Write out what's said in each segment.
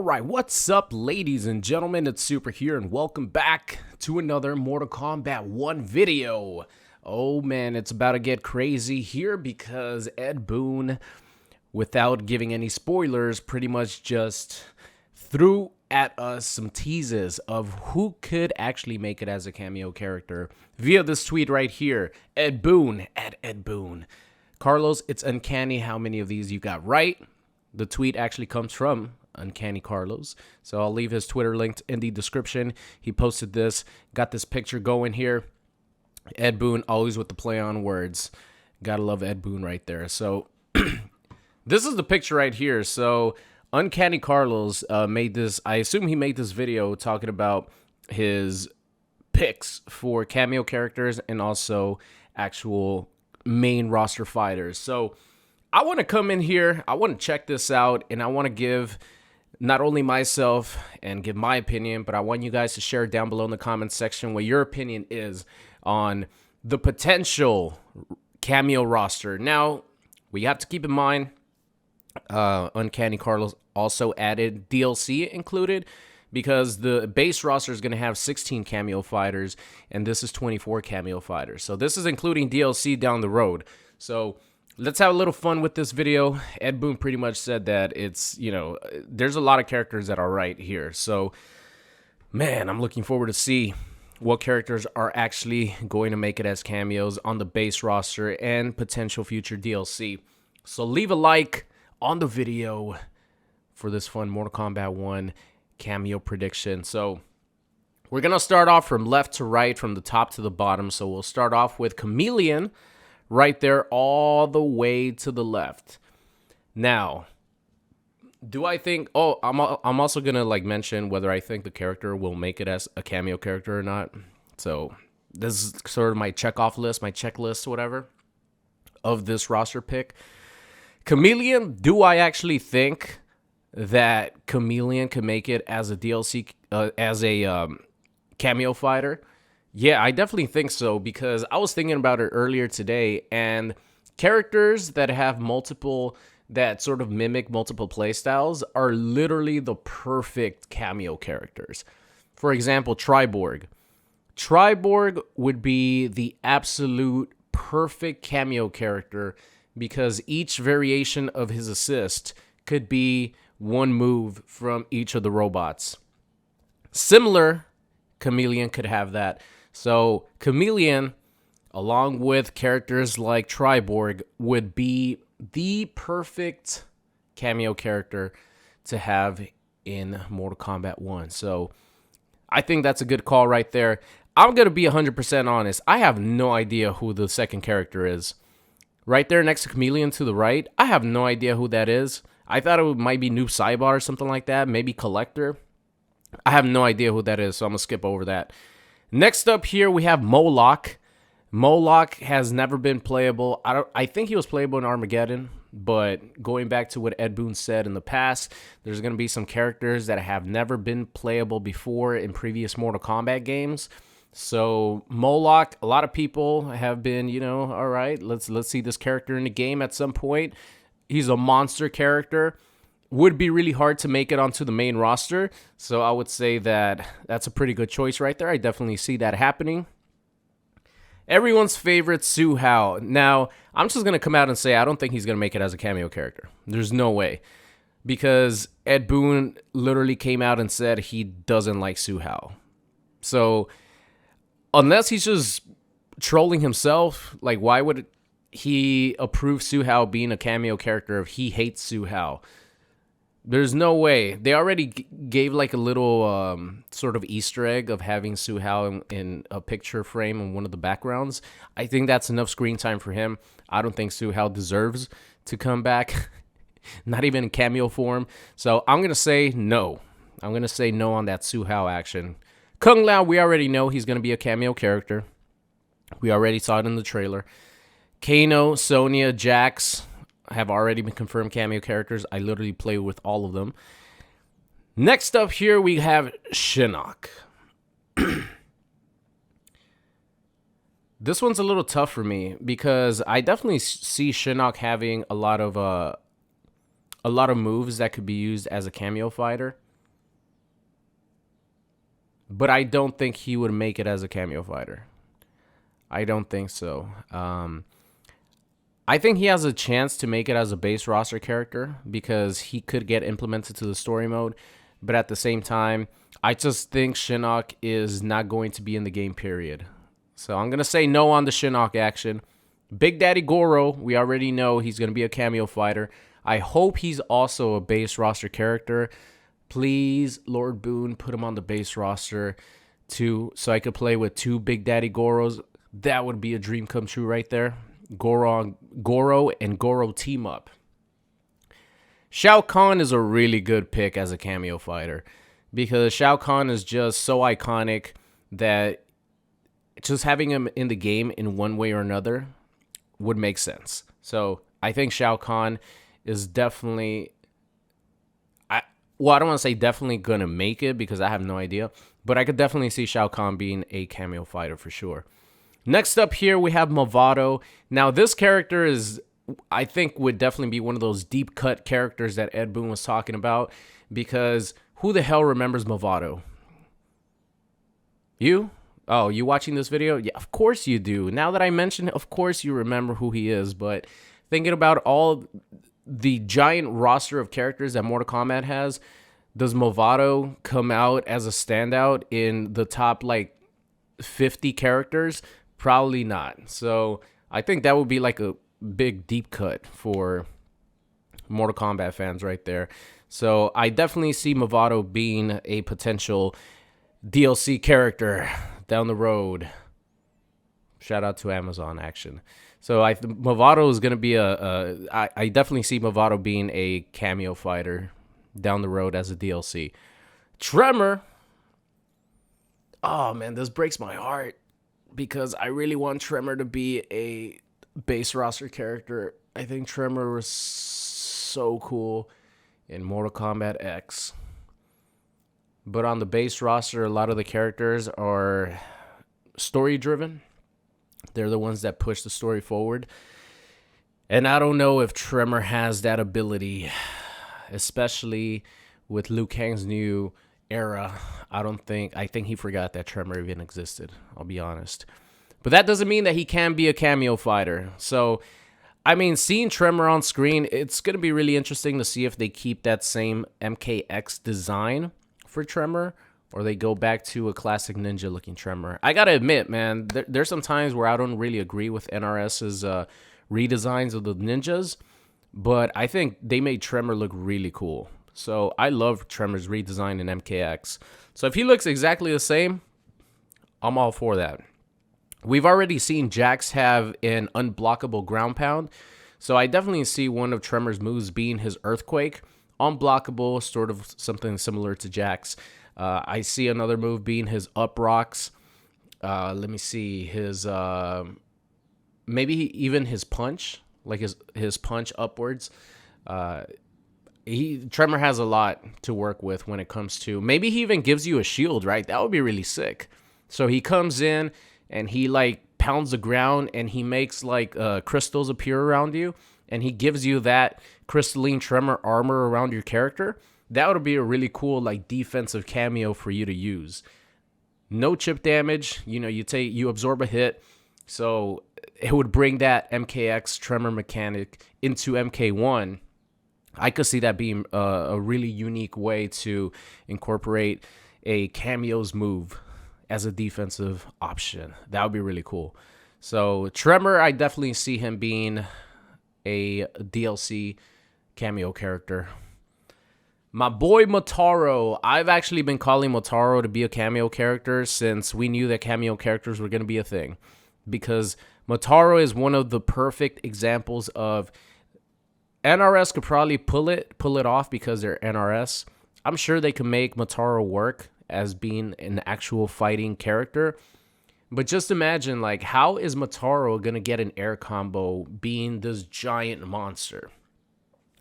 Alright, what's up ladies and gentlemen, it's Super here and welcome back to another Mortal Kombat 1 video. Oh man, it's about to get crazy here because Ed Boon, without giving any spoilers, pretty much just threw at us some teases of who could actually make it as a cameo character via this tweet right here. Ed Boon, at Ed Boon. Carlos, it's uncanny how many of these you got right. The tweet actually comes from Uncanny Carlos, so I'll leave his Twitter linked in the description. He posted this, got this picture going here. Ed Boon, always with the play on words. Gotta love Ed Boon right there. So this is the picture right here. So Uncanny Carlos made this, I assume he made this video talking about his picks for cameo characters and also actual main roster fighters. So I want to come in here, I want to check this out, and I want to give not only myself and give my opinion, but I want you guys to share down below in the comments section what your opinion is on the potential cameo roster. Now, we have to keep in mind, Uncanny Carlos also added DLC included, because the base roster is going to have 16 cameo fighters, and this is 24 cameo fighters. So this is including DLC down the road. So let's have a little fun with this video. Ed Boon pretty much said that it's, you know, there's a lot of characters that are right here. So, man, I'm looking forward to see what characters are actually going to make it as cameos on the base roster and potential future DLC. So leave a like on the video for this fun Mortal Kombat 1 cameo prediction. So we're going to start off from left to right, from the top to the bottom. So we'll start off with Chameleon, right there, all the way to the left. Now, do I think... Oh, I'm also going to like mention whether I think the character will make it as a cameo character or not. So this is sort of my check-off list, my checklist, whatever, of this roster pick. Chameleon, do I actually think that Chameleon can make it as a DLC, as a cameo fighter? Yeah, I definitely think so, because I was thinking about it earlier today, and characters that have multiple, that sort of mimic multiple playstyles are literally the perfect cameo characters. For example, Triborg. Triborg would be the absolute perfect cameo character because each variation of his assist could be one move from each of the robots. Similar, Chameleon could have that. So Chameleon, along with characters like Triborg, would be the perfect cameo character to have in Mortal Kombat 1. So I think that's a good call right there. I'm going to be 100% honest. I have no idea who the second character is. Right there next to Chameleon to the right, I have no idea who that is. I thought it might be Noob Saibot or something like that. Maybe Collector. I have no idea who that is, so I'm going to skip over that. Next up here, we have Moloch. Moloch has never been playable. I think he was playable in Armageddon, but going back to what Ed Boon said in the past, there's going to be some characters that have never been playable before in previous Mortal Kombat games. So Moloch, a lot of people have been, you know, all right, let's see this character in the game at some point. He's a monster character. Would be really hard to make it onto the main roster. So I would say that that's a pretty good choice right there. I definitely see that happening. Everyone's favorite, Hsu Hao. Now, I'm just going to come out and say I don't think he's going to make it as a cameo character. There's no way. Because Ed Boon literally came out and said he doesn't like Hsu Hao. So unless he's just trolling himself, like why would he approve Hsu Hao being a cameo character if he hates Hsu Hao? There's no way. They already gave like a little sort of Easter egg of having Hsu Hao in a picture frame in one of the backgrounds. I think that's enough screen time for him. I don't think Hsu Hao deserves to come back, not even in cameo form. So I'm going to say no. I'm going to say no on that Hsu Hao action. Kung Lao, we already know he's going to be a cameo character. We already saw it in the trailer. Kano, Sonya, Jax have already been confirmed cameo characters. I literally play with all of them. Next up here, we have Shinnok. This one's a little tough for me because I definitely see Shinnok having a lot of moves that could be used as a cameo fighter. but I don't think he would make it as a cameo fighter. I don't think so. I think he has a chance to make it as a base roster character because he could get implemented to the story mode. But at the same time, I just think Shinnok is not going to be in the game, period. So I'm going to say no on the Shinnok action. Big Daddy Goro, we already know he's going to be a cameo fighter. I hope he's also a base roster character. Please, Lord Boon, put him on the base roster too, so I could play with 2 Big Daddy Goros. That would be a dream come true right there. Goro and Goro team up. Shao Kahn is a really good pick as a cameo fighter because Shao Kahn is just so iconic that just having him in the game in one way or another would make sense. So I think Shao Kahn is definitely, I don't want to say definitely going to make it because I have no idea, but I could definitely see Shao Kahn being a cameo fighter for sure. Next up here, we have Mavado. Now, this character is, I think, would definitely be one of those deep cut characters that Ed Boon was talking about because who the hell remembers Mavado? You? Oh, you watching this video? Yeah, of course you do. Now that I mention it, of course you remember who he is, but thinking about all the giant roster of characters that Mortal Kombat has, does Mavado come out as a standout in the top, like, 50 characters? Probably not. So I think that would be like a big deep cut for Mortal Kombat fans right there. So I definitely see Mavado being a potential DLC character down the road. Shout out to Amazon action. So Mavado is going to be I definitely see Mavado being a cameo fighter down the road as a DLC. Tremor. Oh man, this breaks my heart because I really want Tremor to be a base roster character. I think Tremor was so cool in Mortal Kombat X. But on the base roster, a lot of the characters are story driven. They're the ones that push the story forward. And I don't know if Tremor has that ability, especially with Liu Kang's new era. I think he forgot that Tremor even existed, I'll be honest. But that doesn't mean that he can be a cameo fighter. So, I mean, seeing Tremor on screen, it's going to be really interesting to see if they keep that same MKX design for Tremor or they go back to a classic ninja looking Tremor. I got to admit, man, there's some times where I don't really agree with NRS's redesigns of the ninjas, but I think they made Tremor look really cool. So I love Tremor's redesign in MKX. So if he looks exactly the same, I'm all for that. We've already seen Jax have an unblockable ground pound. So I definitely see one of Tremor's moves being his Earthquake. Unblockable, sort of something similar to Jax. I see another move being his Up Rocks. Let me see. His, maybe even his punch. Like his punch upwards. Tremor has a lot to work with when it comes to, maybe he even gives you a shield, right? That would be really sick. So he comes in and he like pounds the ground and he makes like crystals appear around you and he gives you that crystalline Tremor armor around your character. That would be a really cool like defensive cameo for you to use. No chip damage, you absorb a hit. So it would bring that MKX Tremor mechanic into MK1. I could see that being a really unique way to incorporate a cameos move as a defensive option. That would be really cool. So Tremor, I definitely see him being a DLC cameo character. My boy Motaro. I've actually been calling Motaro to be a cameo character since we knew that cameo characters were going to be a thing. Because Motaro is one of the perfect examples of NRS could probably pull it off because they're NRS. I'm sure they can make Motaro work as being an actual fighting character. But just imagine, like, how is Motaro going to get an air combo being this giant monster?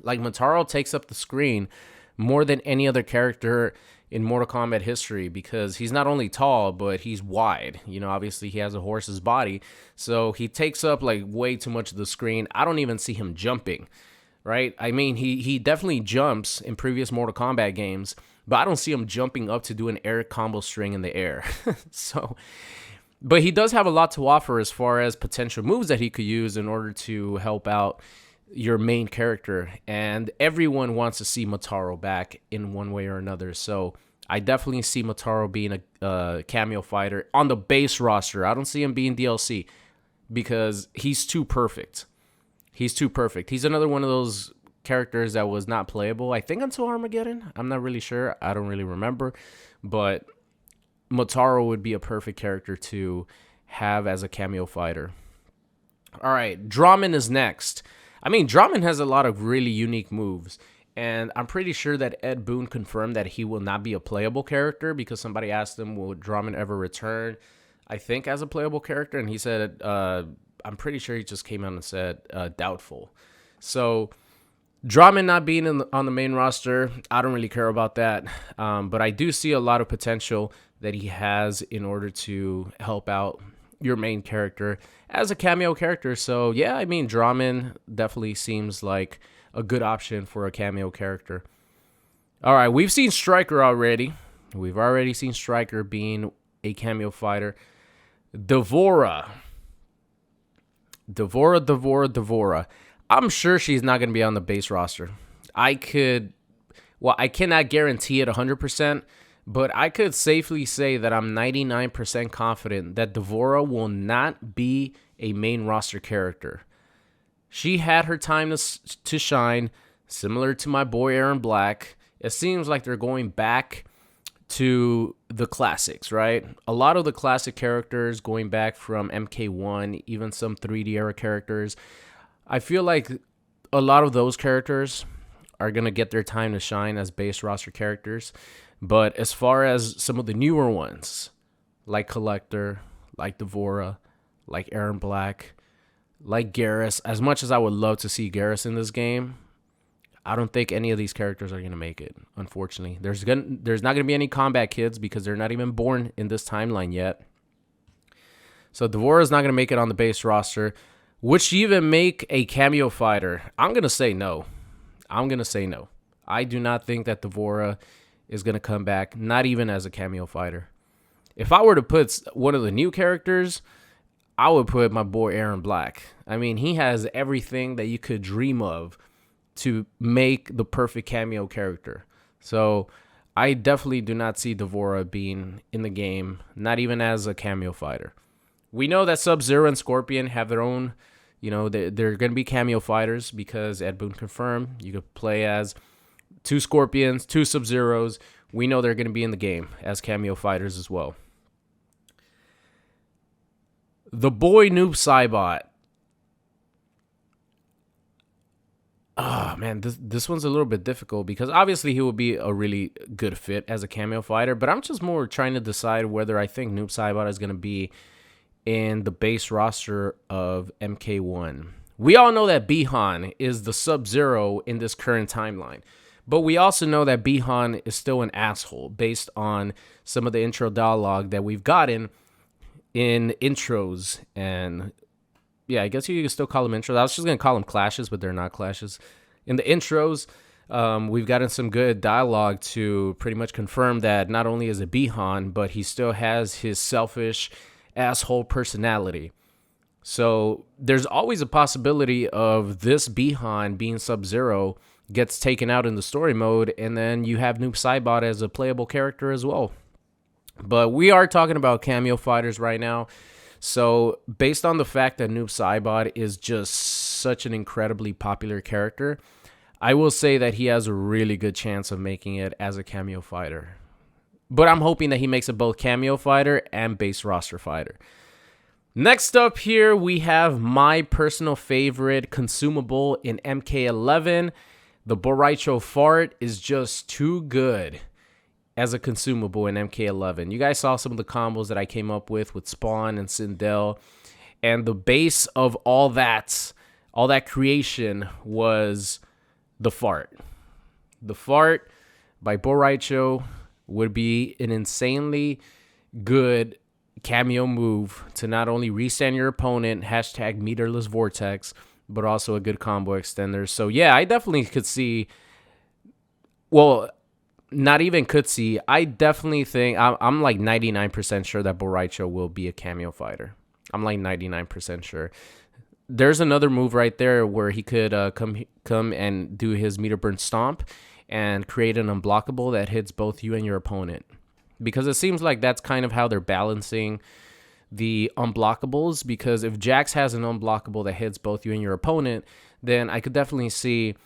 Like, Motaro takes up the screen more than any other character in Mortal Kombat history because he's not only tall, but he's wide. Obviously he has a horse's body. So he takes up, like, way too much of the screen. I don't even see him jumping. Right? I mean, he definitely jumps in previous Mortal Kombat games, but I don't see him jumping up to do an air combo string in the air. So, but he does have a lot to offer as far as potential moves that he could use in order to help out your main character. And everyone wants to see Motaro back in one way or another. So I definitely see Motaro being a cameo fighter on the base roster. I don't see him being DLC because he's too perfect. He's too perfect. He's another one of those characters that was not playable, I think, until Armageddon. I'm not really sure. I don't really remember. But Motaro would be a perfect character to have as a cameo fighter. All right, Drahmin is next. I mean, Drahmin has a lot of really unique moves. And I'm pretty sure that Ed Boon confirmed that he will not be a playable character because somebody asked him, will Drahmin ever return, I think, as a playable character? And he said, I'm pretty sure he just came out and said doubtful. So Drahmin not being on the main roster, I don't really care about that. But I do see a lot of potential that he has in order to help out your main character as a cameo character. So yeah, I mean, Drahmin definitely seems like a good option for a cameo character. All right, we've seen Stryker already. We've already seen Stryker being a cameo fighter. Devora. I'm sure she's not going to be on the base roster. I cannot guarantee it 100%, but I could safely say that I'm 99% confident that Devora will not be a main roster character. She had her time to shine, similar to my boy Aaron Black. It seems like they're going back to the classics, right? A lot of the classic characters going back from MK1, even some 3D era characters. I feel like a lot of those characters are going to get their time to shine as base roster characters. But as far as some of the newer ones, like Collector, like Devora, like Aaron Black, like Garrus, as much as I would love to see Garrus in this game, I don't think any of these characters are going to make it, unfortunately. There's not going to be any Kombat kids because they're not even born in this timeline yet. So Devora's not going to make it on the base roster. Would she even make a cameo fighter? I'm going to say no. I do not think that Devora is going to come back, not even as a cameo fighter. If I were to put one of the new characters, I would put my boy Aaron Black. I mean, he has everything that you could dream of to make the perfect cameo character. So I definitely do not see Devora being in the game, not even as a cameo fighter. We know that Sub-Zero and Scorpion have their own, they're going to be cameo fighters because Ed Boon confirmed you could play as 2 Scorpions, 2 Sub-Zeros. We know they're going to be in the game as cameo fighters as well. The boy Noob Saibot. Oh, man, this one's a little bit difficult because obviously he will be a really good fit as a cameo fighter, but I'm just more trying to decide whether I think Noob Saibot is going to be in the base roster of MK1. We all know that Bihan is the Sub-Zero in this current timeline, but we also know that Bihan is still an asshole based on some of the intro dialogue that we've gotten in intros. And yeah, I guess you could still call them intros. I was just going to call them clashes, but they're not clashes. In the intros, we've gotten some good dialogue to pretty much confirm that not only is it Bihan, but he still has his selfish asshole personality. So there's always a possibility of this Bihan being Sub-Zero gets taken out in the story mode, and then you have Noob Saibot as a playable character as well. But we are talking about cameo fighters right now. So based on the fact that Noob Saibot is just such an incredibly popular character, I will say that he has a really good chance of making it as a cameo fighter. But I'm hoping that he makes it both cameo fighter and base roster fighter. Next up here, we have my personal favorite consumable in MK11. The Boraicho Fart is just too good as a consumable in MK11. You guys saw some of the combos that I came up with Spawn and Sindel. And the base of all that creation was the Fart. The Fart by Boraicho would be an insanely good cameo move to not only restand your opponent, hashtag meterless vortex, but also a good combo extender. So yeah, I definitely could see, well, not even could see. I definitely think I'm like 99% sure that Boraicho will be a cameo fighter. I'm like 99% sure. There's another move right there where he could come and do his meter burn stomp and create an unblockable that hits both you and your opponent. Because it seems like that's kind of how they're balancing the unblockables. Because if Jax has an unblockable that hits both you and your opponent, then I could definitely see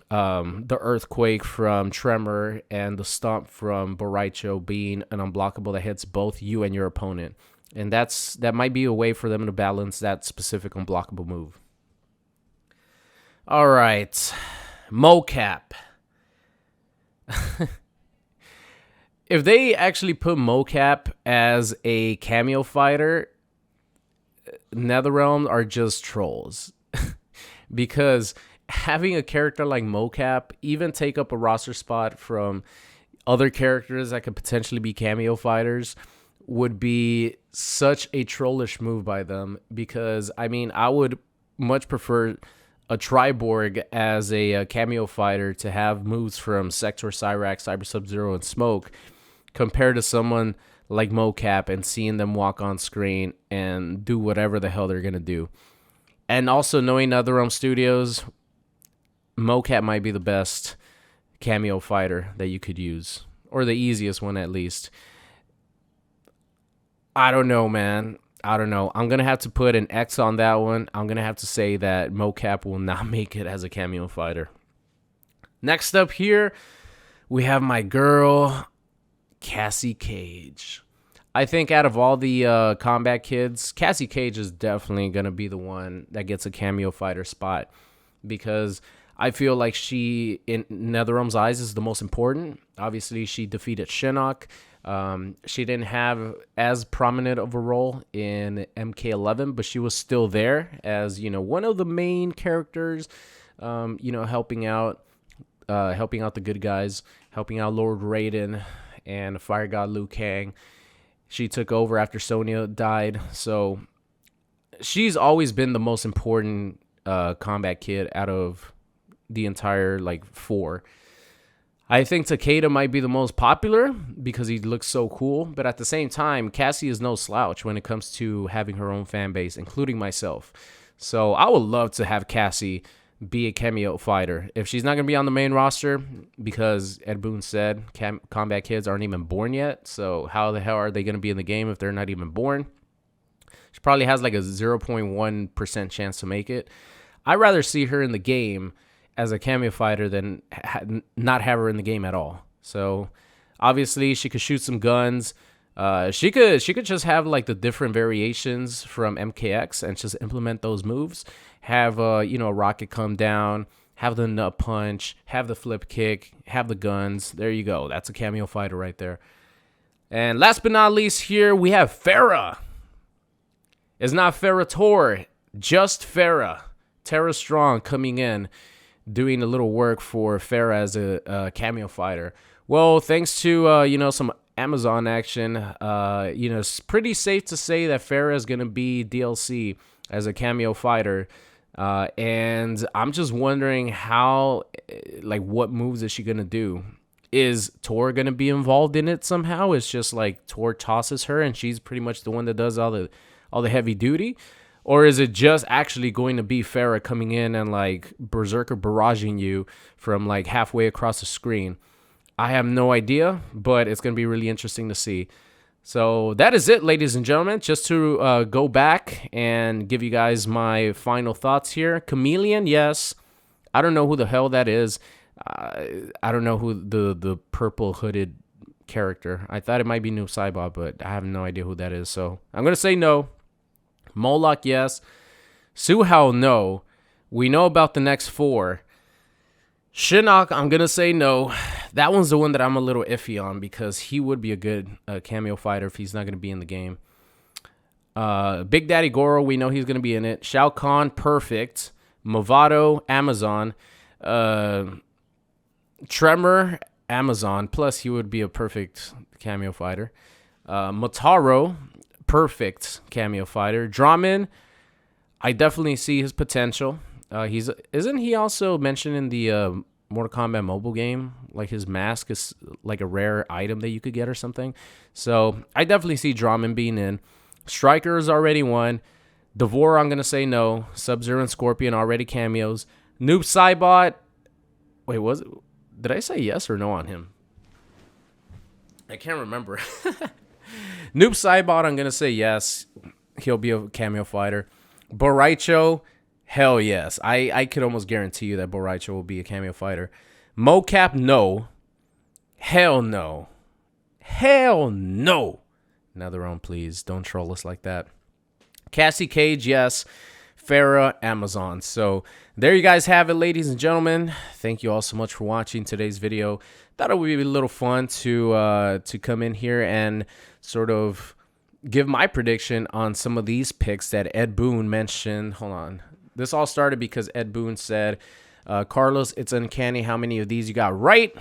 the Earthquake from Tremor and the Stomp from Boraicho being an unblockable that hits both you and your opponent. And that might be a way for them to balance that specific unblockable move. All right. Mocap. If they actually put Mocap as a cameo fighter, NetherRealm are just trolls. Because having a character like Mocap even take up a roster spot from other characters that could potentially be cameo fighters would be such a trollish move by them. Because, I mean, I would much prefer a Triborg as a cameo fighter to have moves from Sector, Cyrax, Cyber Sub-Zero, and Smoke compared to someone like Mocap and seeing them walk on screen and do whatever the hell they're going to do. And also knowing NetherRealm Studios, Mocap might be the best cameo fighter that you could use, or the easiest one at least. I don't know, man. I don't know. I'm going to have to put an X on that one. I'm going to have to say that Mocap will not make it as a cameo fighter. Next up here, we have my girl, Cassie Cage. I think out of all the combat kids, Cassie Cage is definitely going to be the one that gets a cameo fighter spot. Because I feel like she, in NetherRealm's eyes, is the most important. Obviously, she defeated Shinnok. She didn't have as prominent of a role in MK11, but she was still there as, you know, one of the main characters, you know, helping out the good guys, helping out Lord Raiden and Fire God Liu Kang. She took over after Sonya died, so she's always been the most important combat kid out of the entire, like, 4. I think Takeda might be the most popular because he looks so cool, but at the same time, Cassie is no slouch when it comes to having her own fan base, including myself. So I would love to have Cassie be a cameo fighter. If she's not going to be on the main roster, because Ed Boon said combat kids aren't even born yet, so how the hell are they going to be in the game if they're not even born? She probably has like a 0.1% chance to make it. I'd rather see her in the game as a cameo fighter than not have her in the game at all. So obviously she could shoot some guns. She could just have like the different variations from MKX and just implement those moves. Have you know, a rocket come down, have the nut punch, have the flip kick, have the guns. There you go. That's a cameo fighter right there. And last but not least here, we have Farah. It's not Farah Tor, just Farah. Tara Strong coming in, doing a little work for Farah as a cameo fighter. Well, thanks to, you know, some Amazon action, you know, it's pretty safe to say that Farah is going to be DLC as a cameo fighter. And I'm just wondering how, like, what moves is she going to do? Is Tor going to be involved in it somehow? It's just like Tor tosses her and she's pretty much the one that does all the heavy duty. Or is it just actually going to be Farah coming in and like berserker barraging you from like halfway across the screen? I have no idea, but it's going to be really interesting to see. So that is it, ladies and gentlemen. Just to go back and give you guys my final thoughts here. Chameleon, yes. I don't know who the hell that is. I don't know who the purple hooded character. I thought it might be Noob Saibot, but I have no idea who that is. So I'm going to say no. Moloch, yes. Hsu Hao, no. We know about the next 4. Shinnok, I'm going to say no. That one's the one that I'm a little iffy on because he would be a good cameo fighter if he's not going to be in the game. Big Daddy Goro, we know he's going to be in it. Shao Kahn, perfect. Mavado, Amazon. Tremor, Amazon. Plus, he would be a perfect cameo fighter. Motaro, perfect cameo fighter. Drahmin, I definitely see his potential. Isn't he also mentioned in the Mortal Kombat mobile game. Like his mask is like a rare item that you could get or something. So I definitely see Drahmin being in. Stryker is already one. Devore, I'm going to say no. Sub-Zero and Scorpion already cameos. Noob Saibot. Wait, did I say yes or no on him? I can't remember. Noob Saibot, I'm going to say yes. He'll be a cameo fighter. Boraicho, hell yes. I could almost guarantee you that Boraicho will be a cameo fighter. Mocap, no. Hell no. Hell no. Another round, please. Don't troll us like that. Cassie Cage, yes. Farah, Amazon. So there you guys have it, ladies and gentlemen. Thank you all so much for watching today's video. Thought it would be a little fun to come in here and sort of give my prediction on some of these picks that Ed Boon mentioned. Hold on. This all started because Ed Boon said, Carlos, it's uncanny how many of these you got right.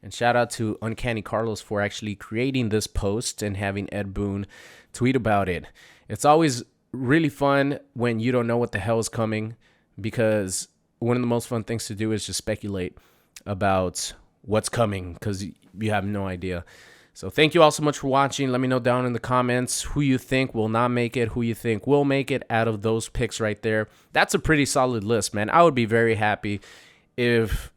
And shout out to Uncanny Carlos for actually creating this post and having Ed Boon tweet about it. It's always really fun when you don't know what the hell is coming, because one of the most fun things to do is just speculate about what's coming because you have no idea. So thank you all so much for watching. Let me know down in the comments who you think will not make it, who you think will make it out of those picks right there. That's a pretty solid list, man. I would be very happy if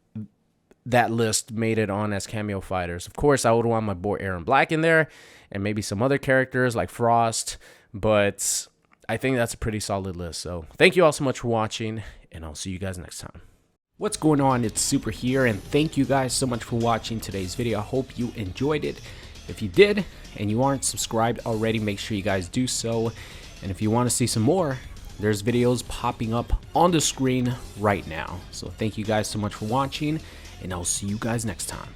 that list made it on as cameo fighters. Of course, I would want my boy Aaron Black in there and maybe some other characters like Frost, but I think that's a pretty solid list. So thank you all so much for watching, and I'll see you guys next time. What's going on? It's Super here, and thank you guys so much for watching today's video. I hope you enjoyed it. If you did and you aren't subscribed already, make sure you guys do so. And if you want to see some more, there's videos popping up on the screen right now. So thank you guys so much for watching, and I'll see you guys next time.